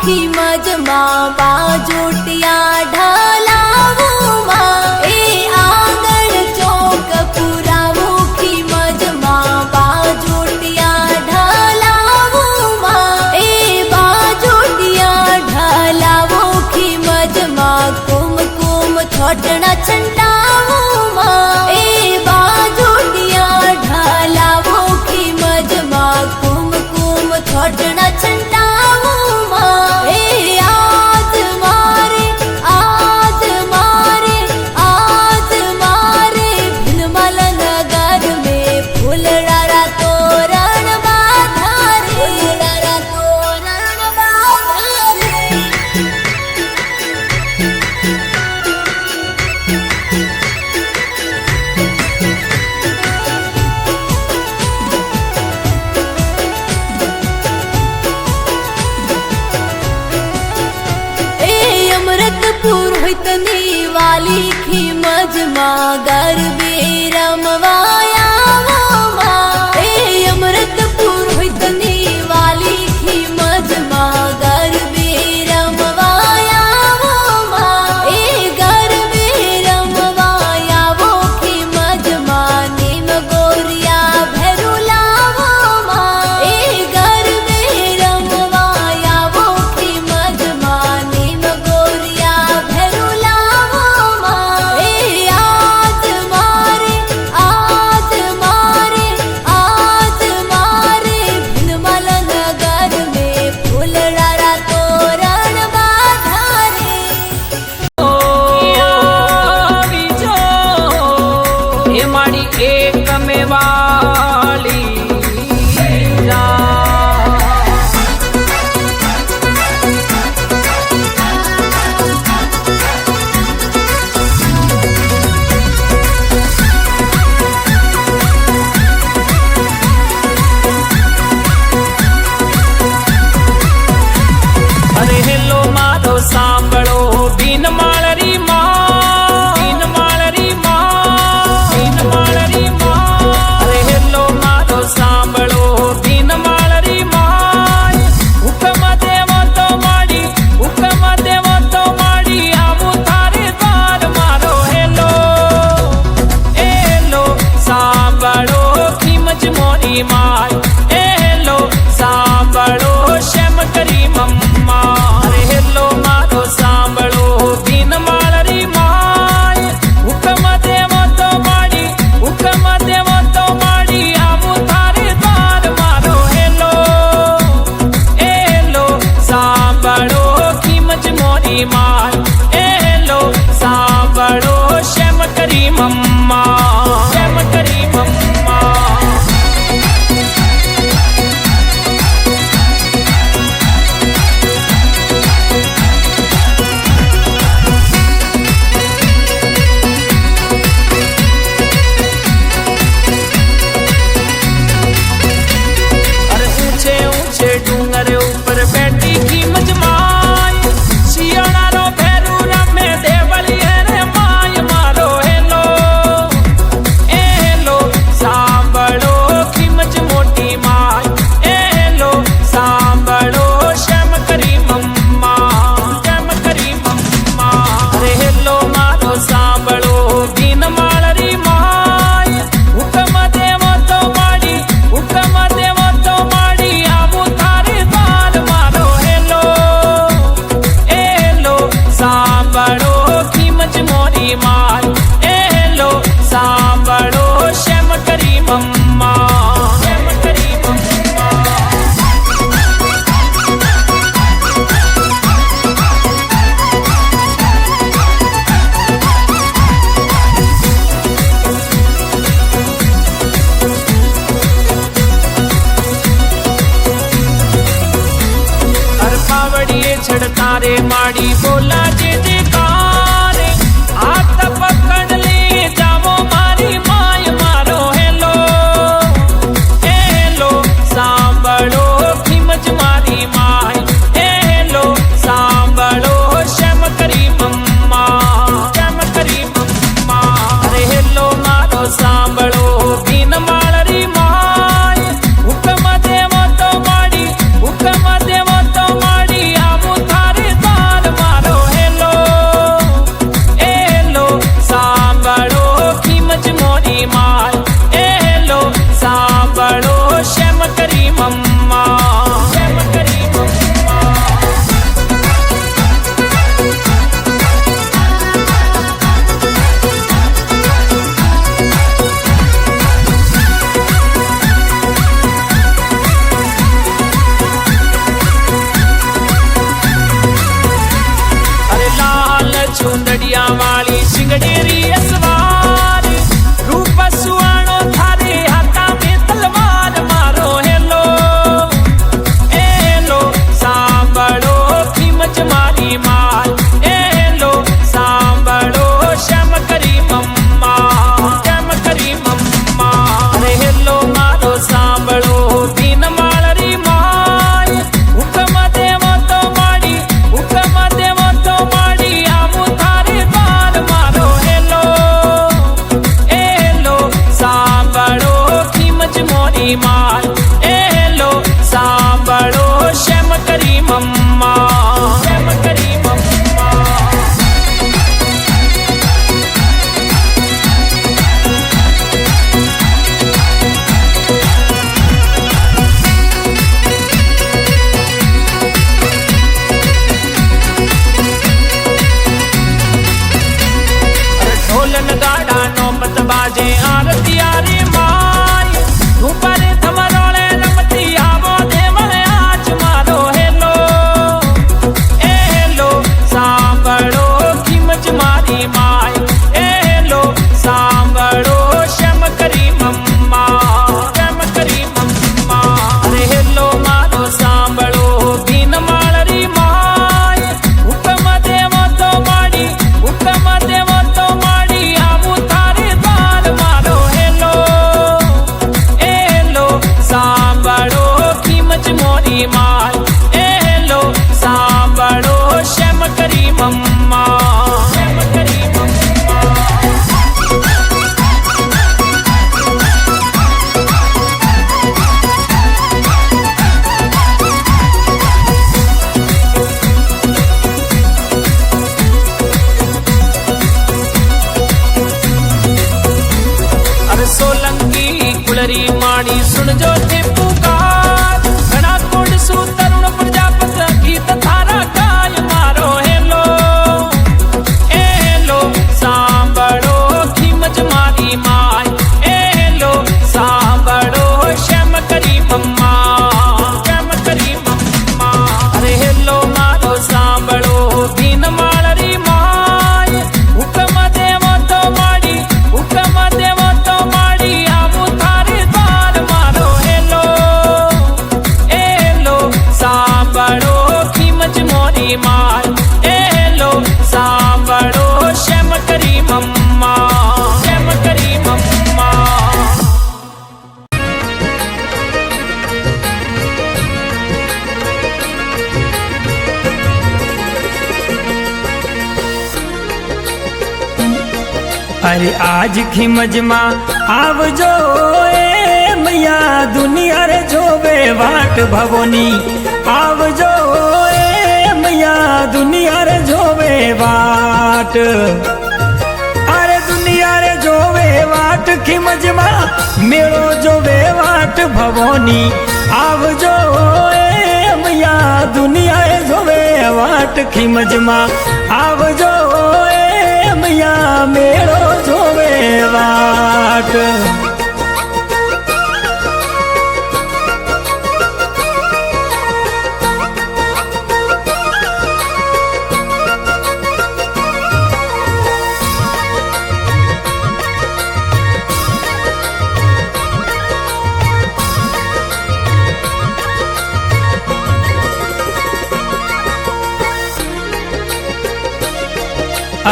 खीमजमा बाजोटिया ढलावो माँ ए आंगण चौक पुरावो खीमजमा बाजोटिया ढलावो माँ ए बाजोटिया ढलावो खीमजमा कुमकुम छोटना छंटावो माँ ए बाजोटिया ढलावो खीमजमा कुमकुम छोटना छंटावो पुरोहितनी वाली खीमजमा गरबे रमवाया वो माँ ए अमृत पुरोहितनी वाली खीमजमा गरबे रमवाया वो माँ ए गरबे रमवाया वो खीमजमा नीम गोरिया भैरुला वो माँ ए गरबे रमवाया वो खीमजमा नीम गोरिया छड़तारे माड़ी बोला जे जयकारे हाथ पकड़ ले जावो मारी माय मारो हेलो सांभळो खीमज मारी माय हेलो सांभळो शम करी मम्मा अरे हेलो मारो सांभळो दीन माळरी माय हुकम देवो तो माड़ी आमु बाजे आरती आरी माय ऊपर थमरोळे रमती आवो देवळे आज मारो हेलो ए हेलो सांभळो किमज मारी माय ए हेलो सांभळो शम करी मम्मा अरे हेलो मारो सांभळो बीन माळरी माय हुकम देवो तो माडी हुकम देवो तो माडी आवू थारे द्वार मारो हेलो ए हेलो सांभळो किमज मोरी माय ए हेलो सांभळो शम करी मम्मा सोलंकी कुलरी माड़ी सुन जो थे पुकार घना कोड सु तरुण प्रजापत गीत थारा गाय मारो हेलो ए हेलो सांभळो खिमज मारी माय ए हेलो सांभळो शम करी मम्मा अरे हेलो मारो सांभळो दीन माळरी माय हुकम देवो तो माडी हुकम देवो तो माडी आवू थारे द्वार मारो हेलो ए हेलो सांभळो किमज मोरी माय ए हेलो सांभळो शम करी मम्मा अरे आज खिमज में आवजो ए मैया दुनिया रे जोवे वाट भवोनी आवजो ए मैया दुनिया रे जोवे वाट अरे दुनिया रे जोवे वाट खिमज में मेड़ो जोवे वाट भवोनी आवजो ए मैया दुनिया रे जोवे वाट खिमज में आवजो मैया मेड़ो जोवे वाट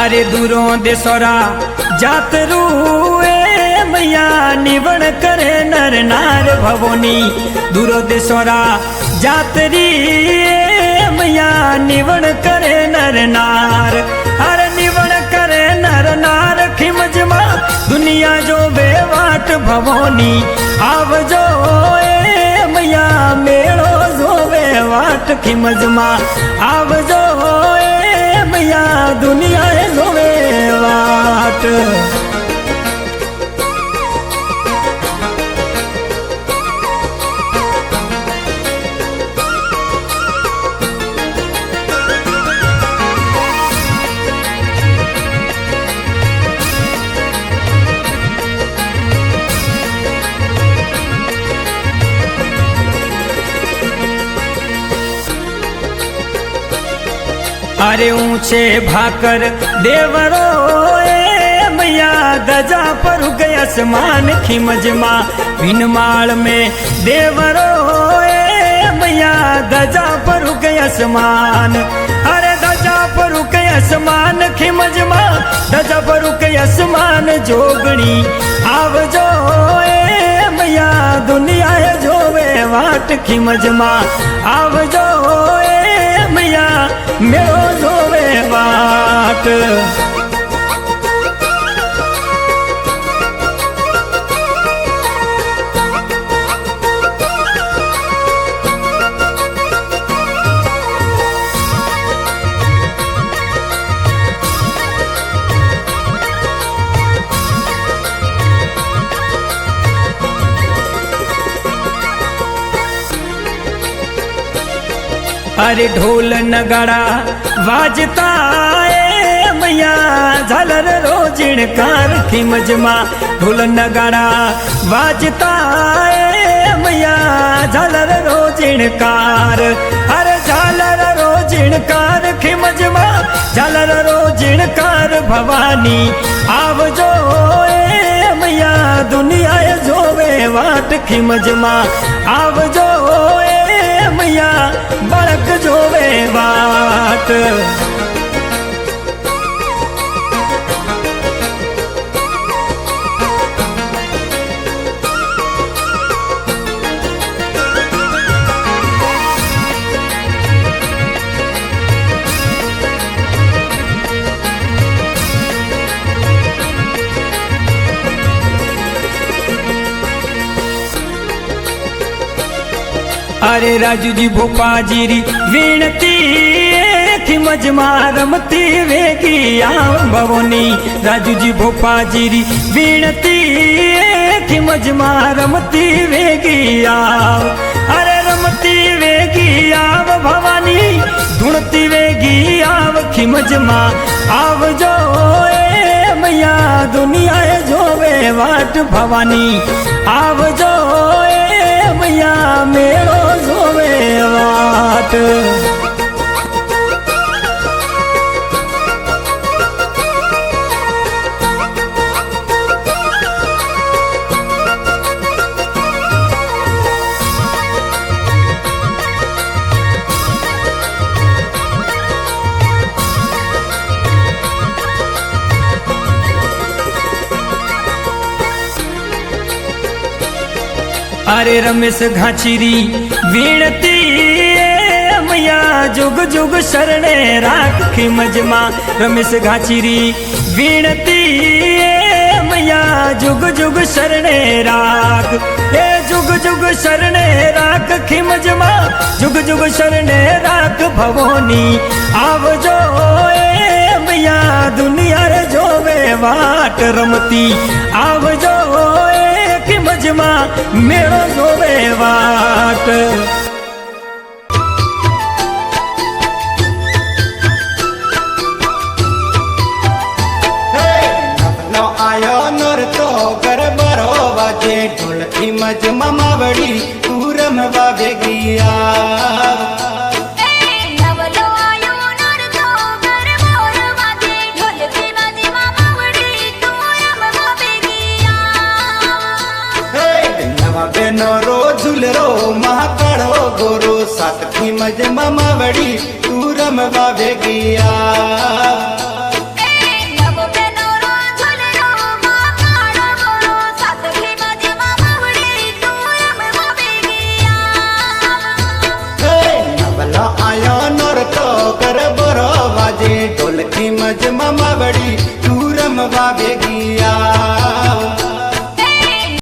अरे दूरों देसोरा जातरू ए मैया निवण करे नर नार भवोनी दूरो देसोरा जातरी ए मैया निवण करे नर नार अरे निवण करे नर नार खिमज मा दुनिया जो बेवाट भवोनी आवजो ए मैया मेड़ो जो बेवाट खिमज मा आवजो मैया दुनिया जोवे वाट अरे ऊंचे भाकर देवरो ए मैया दजा पर गए आसमान खिमज मा भिनमाल में देवरो ए मैया दजा पर गए आसमान अरे दजा पर गए आसमान खिमज मा दजा पर गए आसमान जोगणी आवजो ए मैया दुनिया जोवे वाट खिमज मा आवजो मैया मेड़ो जोवे वाट अरे ढोल नगाड़ा वाजता है मैया झालर रो झिणकार खिमजमा ढोल नगाड़ा वाजता ए मैया झालर रो झिणकार अरे झालर रो झिणकार खिमजमा झालर रो झिणकार भवानी आवजो ए मैया दुनिया जोवे वाट खिमजमा आवजो ए मैया बड़क जोवे वाट अरे राजू जी भोपा जीरी विनती खिमजमा रमती वेगी आव भवनी राजू जी भोपा जीरी विनती खिमजमा रमती वेगी आव अरे रमती वेगी आव भवानी धुणती वेगी आव खिमजमा आव जो ए मैया दुनिया जोवे वाट भवानी आव जो मैया मेड़ो जोवे वाट अरे रमेश घाचिरी विनती मैया जुग जुग शरणे राख खिमजमा रमेश घाचिरी विनती मैया जुग जुग शरणे राख ए जुग जुग शरणे राख खिमजमा जुग जुग शरणे राख भवोनी आवजो ए मैया दुनिया रे जोवे वाट रमती आवजो खिमजमा मेड़ो जोवे वाट नो आयो नर तो गरबरो वाजे ढोल खिमजमा मावड़ी पूरम वावे गिया बेनो रो झुलरो महाकाड़ो गोरो सात खिमजमा मावड़ी पूरम वावे गिया